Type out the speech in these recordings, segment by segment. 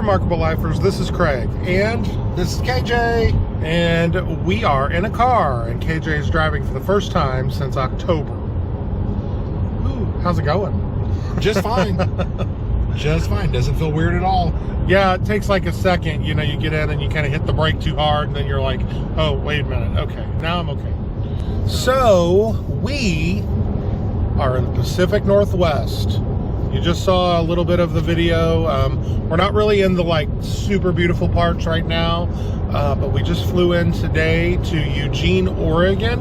Remarkable Lifers. This is Craig. And this is KJ. And we are in a car. And KJ is driving for the first time since October. Ooh, how's it going? Just fine. Just fine. Doesn't feel weird at all. Yeah, it takes like a second. You know, you get in and you kind of hit the brake too hard. And then you're like, oh, wait a minute. Okay, now I'm okay. So, we are in the Pacific Northwest. You just saw a little bit of the video. We're not really in the like super beautiful parts right now, but we just flew in today to Eugene, Oregon,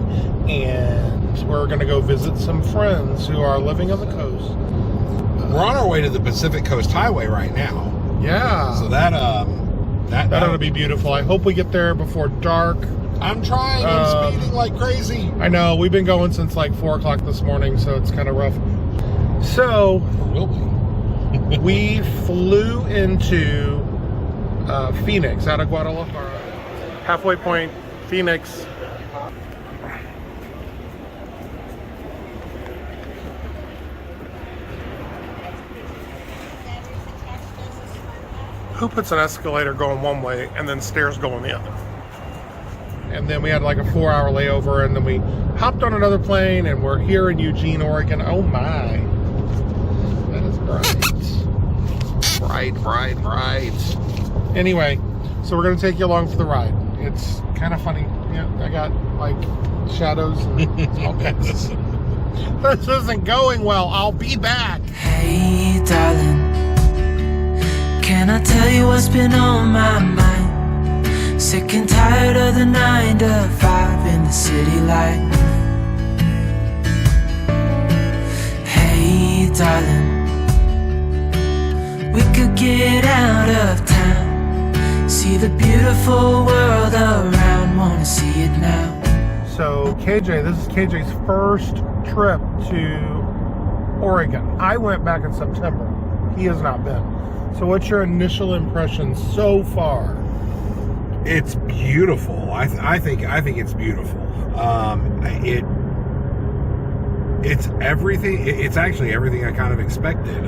and we're going to go visit some friends who are living on the coast. We're on our way to the Pacific Coast Highway right now. Yeah. So that ought to be beautiful. I hope we get there before dark. I'm trying. I'm speeding like crazy. I know. We've been going since like 4 o'clock this morning, so it's kind of rough. So, we flew into Phoenix, out of Guadalajara. Halfway point, Phoenix. Who puts an escalator going one way and then stairs going the other? And then we had like a 4-hour layover, and then we hopped on another plane, and we're here in Eugene, Oregon. Oh my. That is bright. Anyway, so we're going to take you along for the ride. It's kind of funny. Yeah, I got like shadows and all kinds. This isn't going well. I'll be back. Hey, darling, can I tell you what's been on my mind? Sick and tired of the 9 to 5 in the city light. Hey, darling, we could get out of town, see the beautiful world around, wanna see it now. So KJ, this is KJ's first trip to Oregon. I went back in September. He has not been. So what's your initial impression so far? It's beautiful. I think it's beautiful. It's everything. It's actually everything I kind of expected.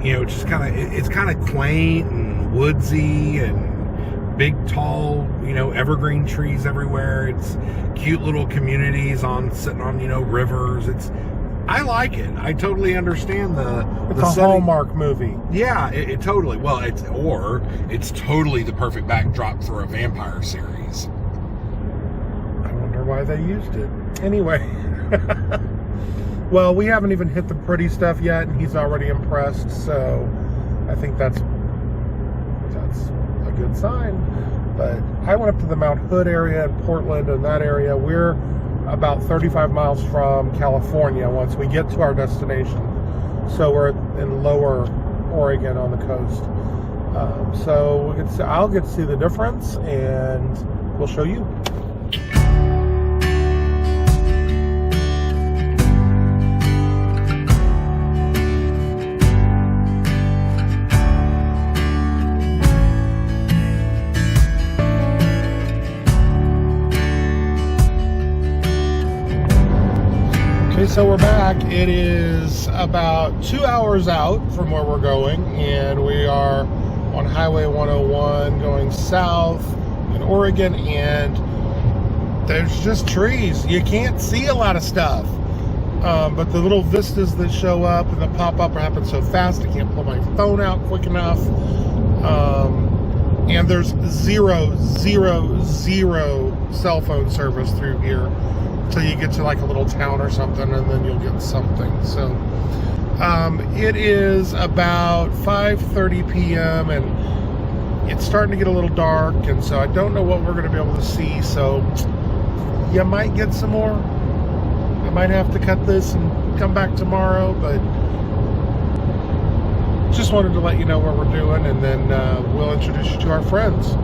You know, just it's kind of quaint and woodsy and big, tall, you know, evergreen trees everywhere. It's cute little communities sitting on, you know, rivers. I like it. I totally understand It's a Hallmark movie. Yeah, it totally. Well, it's totally the perfect backdrop for a vampire series. I wonder why they used it. Anyway. Well, we haven't even hit the pretty stuff yet, and he's already impressed, so I think that's a good sign. But I went up to the Mount Hood area in Portland, and that area, we're about 35 miles from California once we get to our destination. So we're in lower Oregon on the coast. So I'll get to see the difference, and we'll show you. So we're back. It is about 2 hours out from where we're going, and we are on Highway 101 going south in Oregon, and there's just trees. You can't see a lot of stuff, but the little vistas that show up and the pop-up happen so fast I can't pull my phone out quick enough, and there's zero cell phone service through here till you get to like a little town or something, and then you'll get something. So it is about 5:30 p.m. and it's starting to get a little dark, and so I don't know what we're going to be able to see, so you might get some more. I might have to cut this and come back tomorrow, but just wanted to let you know what we're doing, and then we'll introduce you to our friends.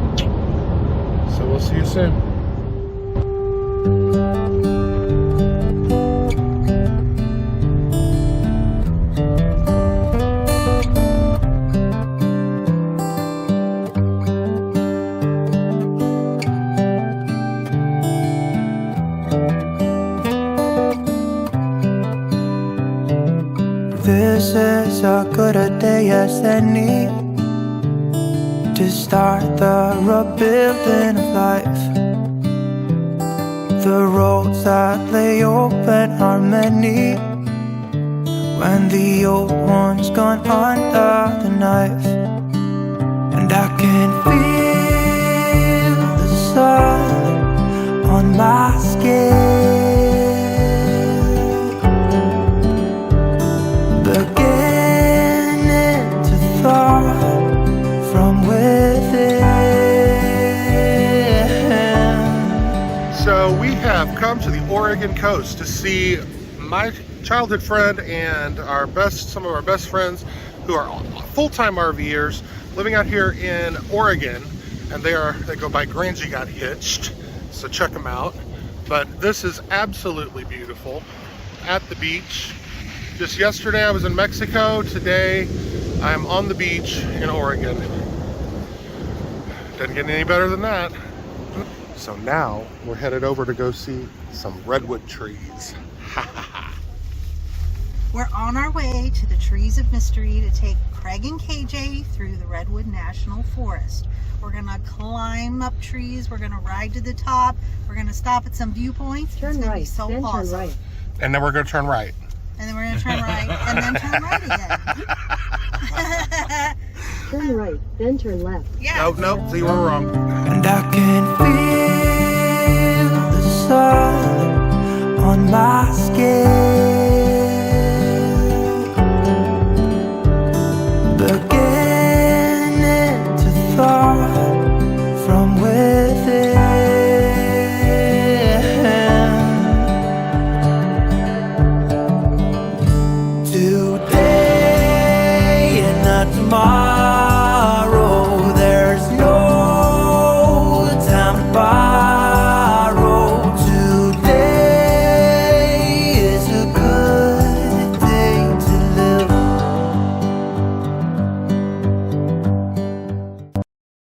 So we'll see you soon. This is as good a day as any. to start the rebuilding of life. The roads that lay open are many when the old one's gone under the knife. And I can feel the sun on my skin, beginning to thaw from within. So we have come to the Oregon coast to see my childhood friend and some of our best friends who are full-time RVers living out here in Oregon, and they go by Grangy Got Hitched, so check them out. But this is absolutely beautiful at the beach. Just yesterday I was in Mexico. Today I'm on the beach in Oregon. Doesn't get any better than that. So now we're headed over to go see some redwood trees. We're on our way to the Trees of Mystery to take Craig and KJ through the Redwood National Forest. We're gonna climb up trees, we're gonna ride to the top, we're gonna stop at some viewpoints. Turn right, so then awesome. turn right. And then we're gonna turn right. And then we're gonna turn right, and then turn right again. Turn right, then turn left. Yeah. Nope, see, we're wrong. And I can feel the sun on my skin,